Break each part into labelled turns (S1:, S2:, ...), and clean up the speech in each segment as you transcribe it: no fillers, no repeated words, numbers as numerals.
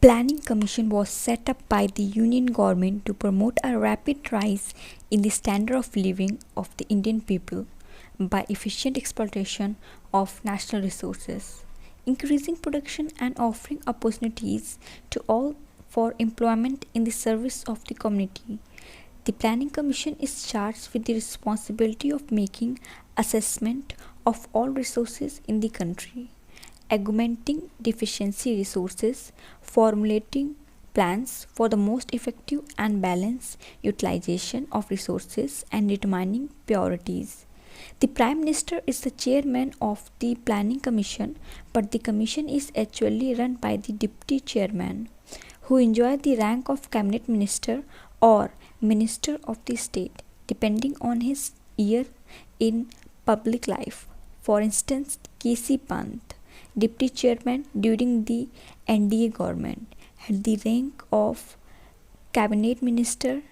S1: Planning Commission was set up by the Union government to promote a rapid rise in the standard of living of the Indian people by efficient exploitation of national resources, increasing production and offering opportunities to all for employment in the service of the community. The Planning Commission is charged with the responsibility of making assessment of all resources in the country, augmenting deficiency resources, formulating plans for the most effective and balanced utilization of resources, and determining priorities. The Prime Minister is the chairman of the Planning Commission, but the commission is actually run by the Deputy Chairman, who enjoy the rank of Cabinet Minister or Minister of the State, depending on his year in public life. For instance, K.C. Pant, Deputy Chairman during the NDA government, had the rank of Cabinet Minister.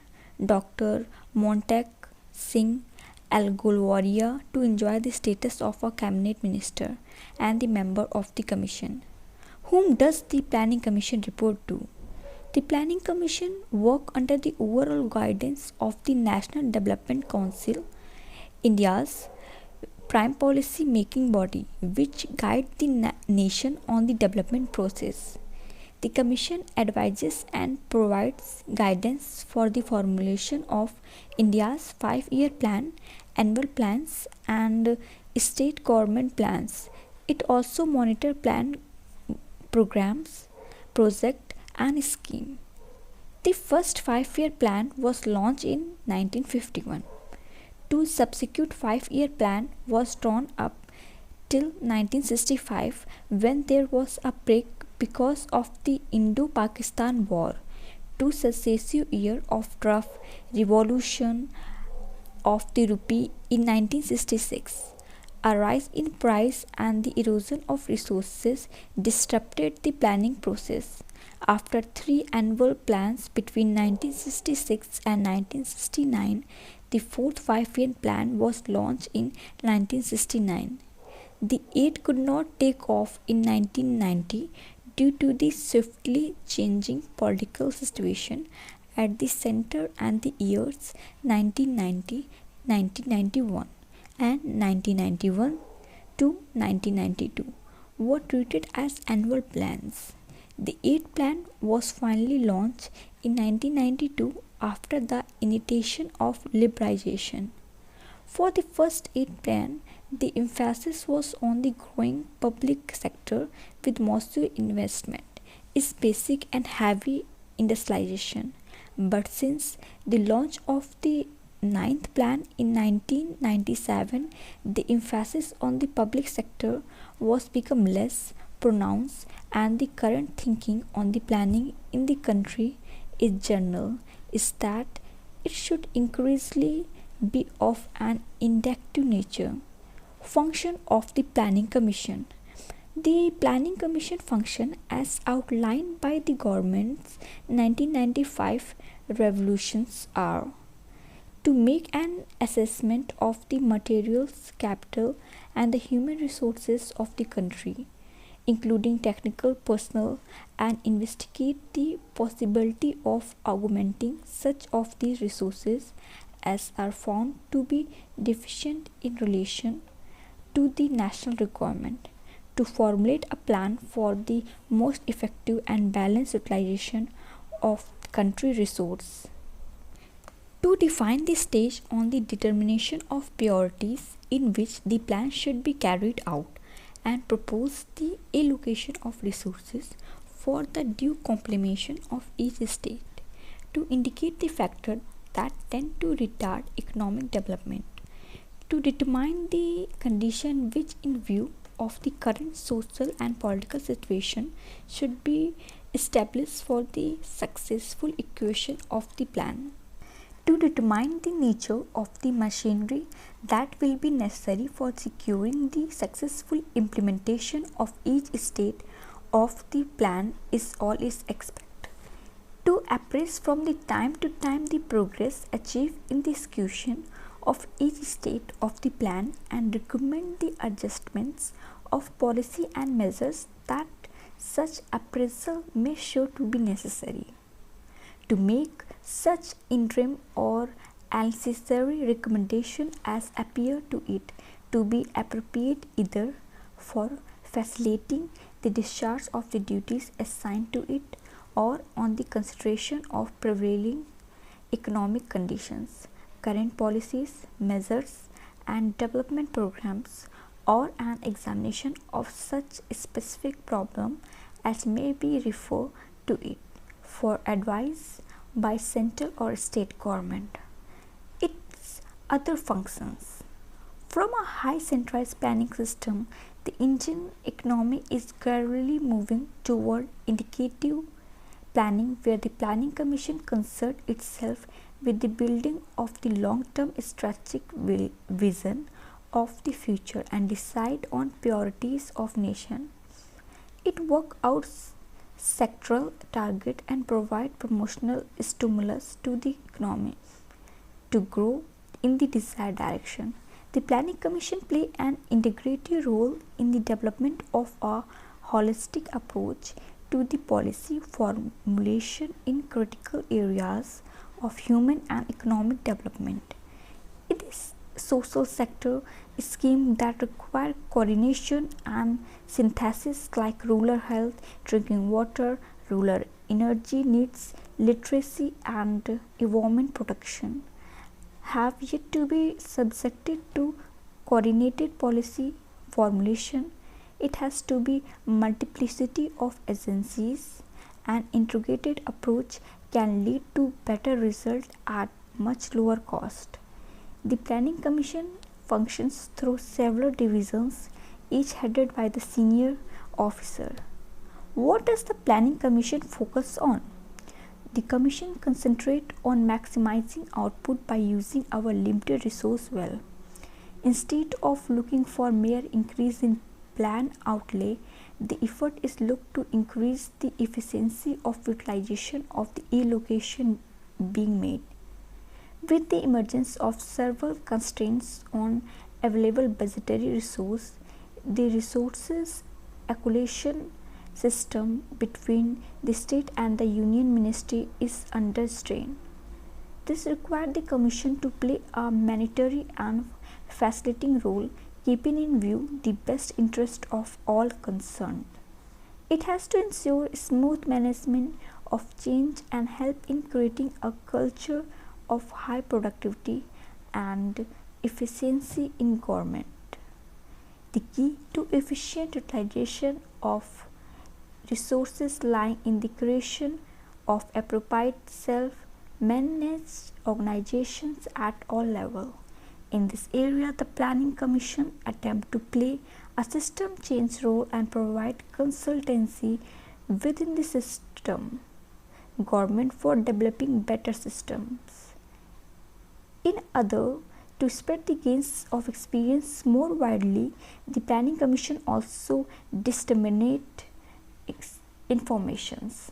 S1: Dr. Montek Singh Algolwaria to enjoy the status of a Cabinet Minister and the member of the Commission. Whom does the Planning Commission report to? The Planning Commission work under the overall guidance of the National Development Council, India's prime policy making body, which guide the nation on the development process. The Commission advises and provides guidance for the formulation of India's 5-year plan, annual plans, and state government plans. It also monitors plan programs, project, and scheme. The first 5-year plan was launched in 1951. Two subsequent 5-year plan was drawn up till 1965 when there was a break because of the Indo-Pakistan War. Two successive years of rough revolution of the rupee in 1966. A rise in price and the erosion of resources disrupted the planning process. After 3 annual plans between 1966 and 1969, the fourth 5-year plan was launched in 1969. The 8th could not take off in 1990 due to the swiftly changing political situation at the center and the years 1990, 1991 and 1991 to 1992 were treated as annual plans. The 8th plan was finally launched in 1992 after the initiation of liberalization. For the first 8th plan, the emphasis was on the growing public sector with massive investment, its basic and heavy industrialization. But since the launch of the 9th plan in 1997, the emphasis on the public sector was become less pronounced, and the current thinking on the planning in the country is general is that it should increasingly be of an inductive nature. Function of the Planning Commission. The Planning Commission function as outlined by the government's 1995 revolutions are to make an assessment of the materials, capital, and the human resources of the country, including technical personnel, and investigate the possibility of augmenting such of these resources as are found to be deficient in relation to the national requirement, to formulate a plan for the most effective and balanced utilization of country resource, to define the stage on the determination of priorities in which the plan should be carried out, and propose the allocation of resources for the due completion of each state, to indicate the factors that tend to retard economic development, to determine the condition which in view of the current social and political situation should be established for the successful execution of the plan, to determine the nature of the machinery that will be necessary for securing the successful implementation of each state of the plan is all is expect, to appraise from the time to time the progress achieved in the execution of each state of the plan and recommend the adjustments of policy and measures that such appraisal may show to be necessary. To make such interim or ancillary recommendation as appear to it to be appropriate either for facilitating the discharge of the duties assigned to it or on the consideration of prevailing economic conditions, current policies, measures and development programs, or an examination of such specific problem as may be referred to it for advice by central or state government. Its other functions. From a high centralized planning system, the Indian economy is gradually moving toward indicative planning, where the Planning Commission concerns itself with the building of the long-term strategic vision of the future and decide on priorities of nation. It works out sectoral target and provide promotional stimulus to the economy to grow in the desired direction. The Planning Commission play an integrative role in the development of a holistic approach to the policy formulation in critical areas of human and economic development. It is social sector schemes that require coordination and synthesis like rural health, drinking water, rural energy needs, literacy and environment protection have yet to be subjected to coordinated policy formulation. It has to be multiplicity of agencies. An integrated approach can lead to better results at much lower cost. The Planning Commission functions through several divisions, each headed by the senior officer. What does the Planning Commission focus on? The Commission concentrates on maximizing output by using our limited resource well. Instead of looking for mere increase in plan outlay, the effort is looked to increase the efficiency of utilization of the allocation being made. With the emergence of several constraints on available budgetary resource, the resources allocation system between the state and the union ministry is under strain. This required the Commission to play a mandatory and facilitating role, keeping in view the best interest of all concerned. It has to ensure smooth management of change and help in creating a culture of high productivity and efficiency in government. The key to efficient utilization of resources lie in the creation of appropriate self-managed organizations at all levels. In this area, the Planning Commission attempts to play a system change role and provide consultancy within the system government for developing better systems. In other, to spread the gains of experience more widely, the Planning Commission also disseminate informations.